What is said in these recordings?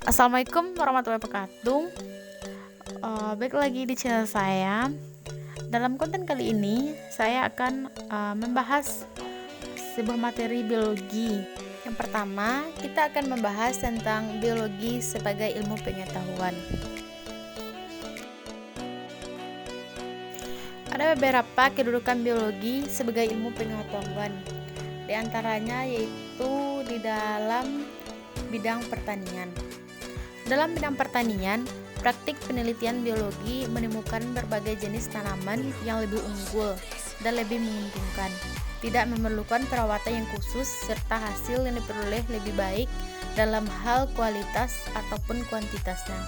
Assalamualaikum warahmatullahi wabarakatuh. Baik lagi di channel saya. Dalam konten kali ini saya akan membahas sebuah materi biologi. Yang pertama, kita akan membahas tentang biologi sebagai ilmu pengetahuan. Ada beberapa kedudukan biologi sebagai ilmu pengetahuan. Di antaranya yaitu di dalam bidang pertanian. Dalam bidang pertanian, praktik penelitian biologi menemukan berbagai jenis tanaman yang lebih unggul dan lebih menguntungkan, tidak memerlukan perawatan yang khusus, serta hasil yang diperoleh lebih baik dalam hal kualitas ataupun kuantitasnya.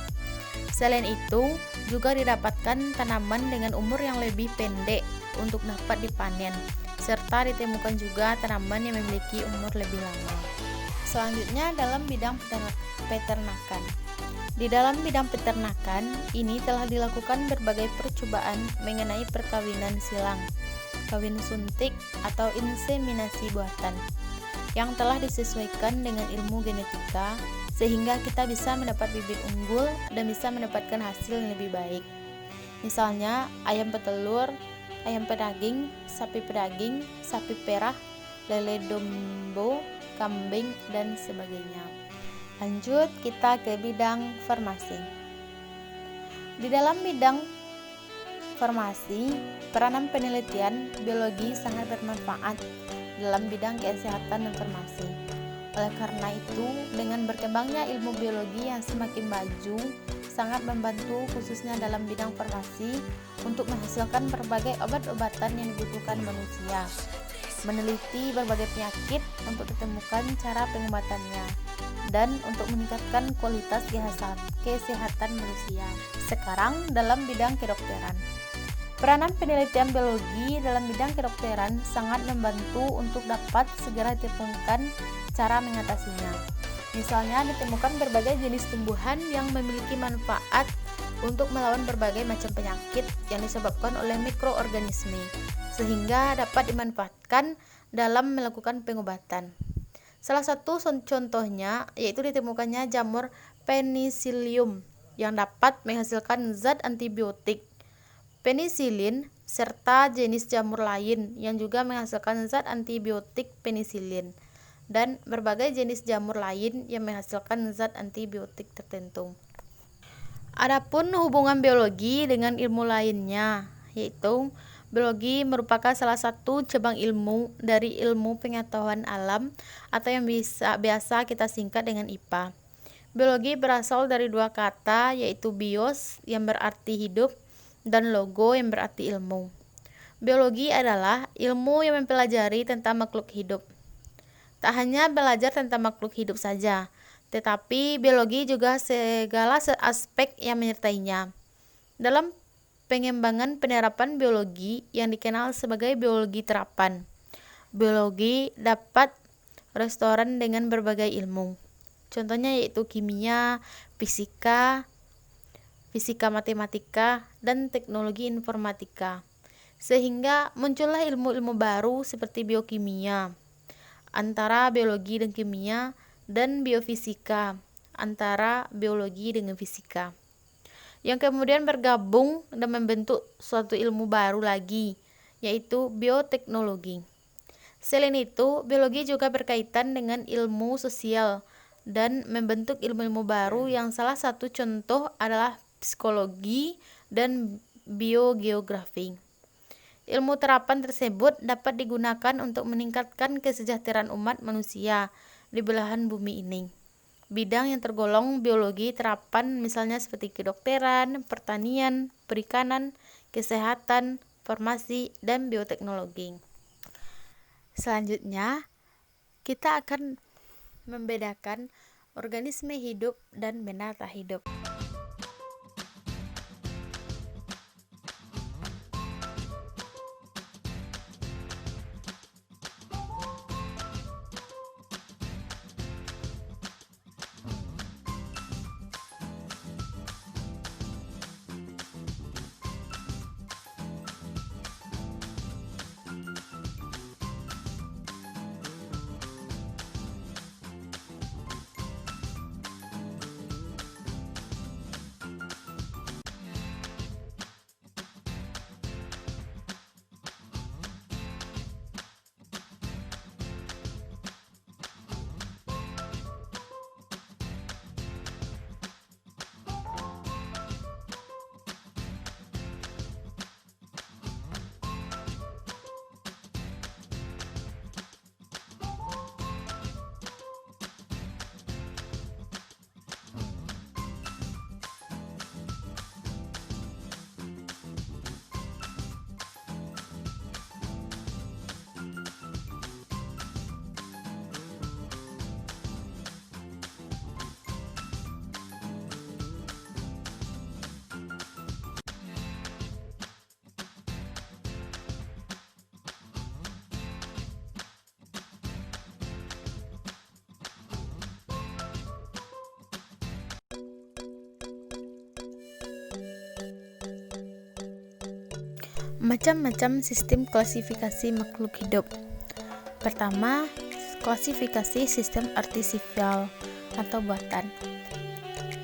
Selain itu, juga didapatkan tanaman dengan umur yang lebih pendek untuk dapat dipanen, serta ditemukan juga tanaman yang memiliki umur lebih lama. Selanjutnya dalam bidang peternakan. Di dalam bidang peternakan, ini telah dilakukan berbagai percobaan mengenai perkawinan silang, kawin suntik atau inseminasi buatan, yang telah disesuaikan dengan ilmu genetika, sehingga kita bisa mendapat bibit unggul dan bisa mendapatkan hasil yang lebih baik. Misalnya, ayam petelur, ayam pedaging, sapi perah, lele dombo, kambing, dan sebagainya. Lanjut kita ke bidang farmasi. Di dalam bidang farmasi, peranan penelitian biologi sangat bermanfaat dalam bidang kesehatan dan farmasi. Oleh karena itu, dengan berkembangnya ilmu biologi yang semakin maju, sangat membantu khususnya dalam bidang farmasi untuk menghasilkan berbagai obat-obatan yang dibutuhkan manusia, meneliti berbagai penyakit untuk ditemukan cara pengobatannya, dan untuk meningkatkan kualitas kesehatan manusia. Sekarang dalam bidang kedokteran. Peranan penelitian biologi dalam bidang kedokteran sangat membantu untuk dapat segera ditemukan cara mengatasinya. Misalnya ditemukan berbagai jenis tumbuhan yang memiliki manfaat untuk melawan berbagai macam penyakit yang disebabkan oleh mikroorganisme, sehingga dapat dimanfaatkan dalam melakukan pengobatan. Salah satu contohnya yaitu ditemukannya jamur penicillium yang dapat menghasilkan zat antibiotik, penisilin, serta jenis jamur lain yang juga menghasilkan zat antibiotik penisilin, dan berbagai jenis jamur lain yang menghasilkan zat antibiotik tertentu. Adapun hubungan biologi dengan ilmu lainnya, yaitu biologi merupakan salah satu cabang ilmu dari ilmu pengetahuan alam atau yang biasa kita singkat dengan IPA. Biologi berasal dari dua kata, yaitu bios yang berarti hidup dan logo yang berarti ilmu. Biologi adalah ilmu yang mempelajari tentang makhluk hidup. Tak hanya belajar tentang makhluk hidup saja, tetapi biologi juga segala aspek yang menyertainya. Dalam pengembangan penerapan biologi yang dikenal sebagai biologi terapan, biologi dapat restoran dengan berbagai ilmu. Contohnya yaitu kimia, fisika matematika, dan teknologi informatika. Sehingga muncullah ilmu-ilmu baru seperti biokimia, antara biologi dan kimia, dan biofisika, antara biologi dengan fisika, yang kemudian bergabung dan membentuk suatu ilmu baru lagi, yaitu bioteknologi. Selain itu, biologi juga berkaitan dengan ilmu sosial dan membentuk ilmu-ilmu baru yang salah satu contoh adalah psikologi dan biogeografi. Ilmu terapan tersebut dapat digunakan untuk meningkatkan kesejahteraan umat manusia di belahan bumi ini. Bidang yang tergolong biologi terapan misalnya seperti kedokteran, pertanian, perikanan, kesehatan, farmasi, dan bioteknologi. Selanjutnya, kita akan membedakan organisme hidup dan benda tak hidup. Macam-macam sistem klasifikasi makhluk hidup. Pertama, klasifikasi sistem artisipal atau buatan.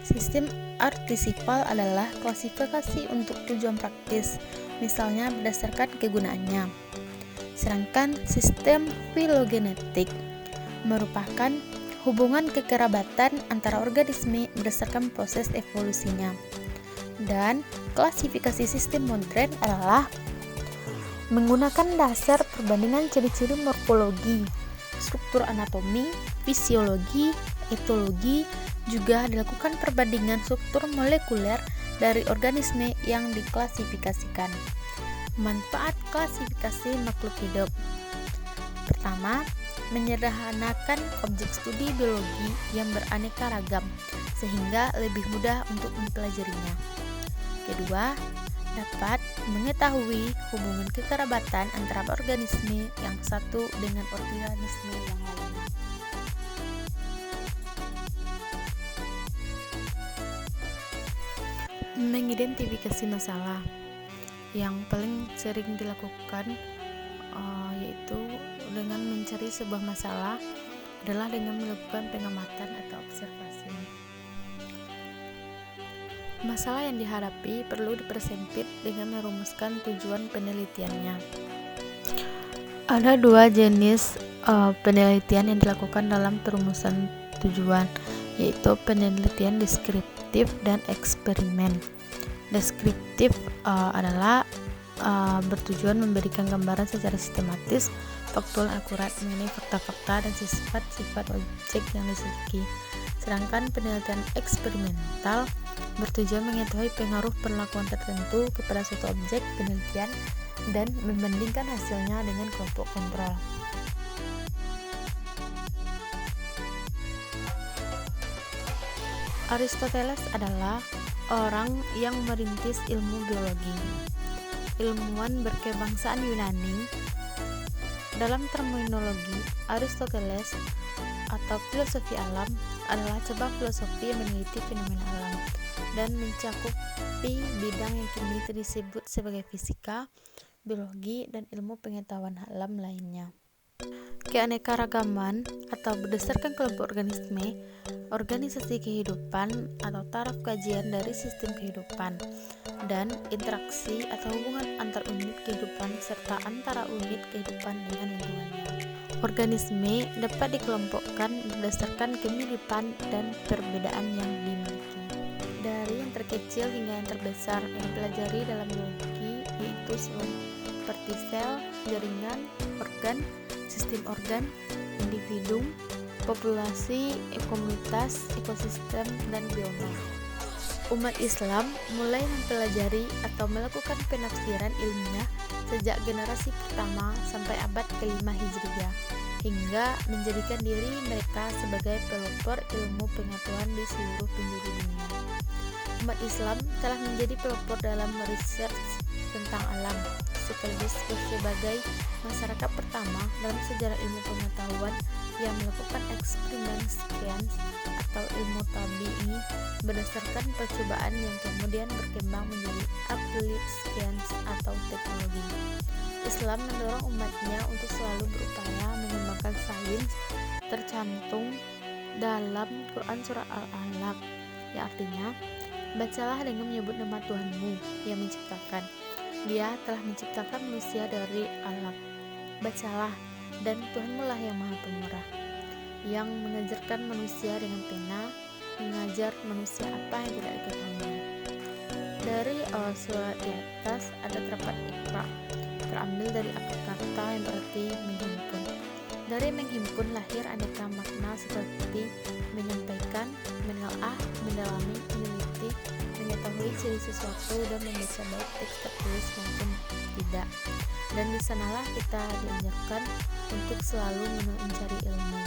Sistem artisipal adalah klasifikasi untuk tujuan praktis, misalnya berdasarkan kegunaannya. Sedangkan sistem filogenetik merupakan hubungan kekerabatan antara organisme berdasarkan proses evolusinya. Dan klasifikasi sistem modern adalah menggunakan dasar perbandingan ciri-ciri morfologi, struktur anatomi, fisiologi, etologi, juga dilakukan perbandingan struktur molekuler dari organisme yang diklasifikasikan. Manfaat klasifikasi makhluk hidup. Pertama, menyederhanakan objek studi biologi yang beraneka ragam sehingga lebih mudah untuk mempelajarinya. Kedua, dapat mengetahui hubungan kekerabatan antara organisme yang satu dengan organisme yang lainnya. Mengidentifikasi masalah yang paling sering dilakukan yaitu dengan mencari sebuah masalah adalah dengan melakukan pengamatan atau observasi. Masalah yang dihadapi perlu dipersempit dengan merumuskan tujuan penelitiannya. Ada dua jenis penelitian yang dilakukan dalam perumusan tujuan, yaitu penelitian deskriptif dan eksperimen. Deskriptif adalah bertujuan memberikan gambaran secara sistematis, faktual, akurat mengenai fakta-fakta dan sifat-sifat objek yang diselidiki. Sedangkan penelitian eksperimental bertujuan mengetahui pengaruh perlakuan tertentu kepada suatu objek penelitian dan membandingkan hasilnya dengan kelompok kontrol. Aristoteles adalah orang yang merintis ilmu biologi. Ilmuwan berkebangsaan Yunani. Dalam terminologi Aristoteles atau filosofi alam adalah cabang filosofi yang meneliti fenomena alam dan mencakupi bidang yang kini disebut sebagai fisika, biologi, dan ilmu pengetahuan alam lainnya. Keanekaragaman atau berdasarkan kelompok organisme, organisasi kehidupan atau taraf kajian dari sistem kehidupan, dan interaksi atau hubungan antar unit kehidupan serta antara unit kehidupan dengan lingkungannya. Organisme dapat dikelompokkan berdasarkan kemiripan dan perbedaan yang dimiliki. Dari yang terkecil hingga yang terbesar yang dipelajari dalam biologi yaitu seperti sel, jaringan, organ, sistem organ, individu, populasi, komunitas, ekosistem, dan bioma. Umat Islam mulai mempelajari atau melakukan penafsiran ilmiah sejak generasi pertama sampai abad ke-5 Hijriah, hingga menjadikan diri mereka sebagai pelopor ilmu pengetahuan di seluruh penjuru dunia. Umat Islam telah menjadi pelopor dalam research tentang alam, sekaligus sebagai masyarakat pertama dalam sejarah ilmu pengetahuan yang melakukan eksperimen sains atau ilmu tabi'i berdasarkan percobaan yang kemudian berkembang menjadi applied science atau teknologi. Islam mendorong umatnya untuk selalu berupaya mengembangkan sains tercantum dalam Quran surah Al-Alaq, yang artinya, bacalah dengan menyebut nama Tuhanmu yang menciptakan. Dia telah menciptakan manusia dari alaq. Bacalah, dan Tuhanmu lah yang maha pemurah, yang mengajarkan manusia dengan pena, mengajar manusia apa yang tidak diketahuinya. Dari surat di atas ada terdapat Iqra, terambil dari akar kata yang berarti menghimpun. Dari menghimpun lahir aneka makna seperti menyampaikan, menelaah, mendalami, meneliti, mengetahui ciri sesuatu, dan membaca baik teks tertulis maupun tidak. Dan di sanalah kita diajarkan untuk selalu mencari ilmu.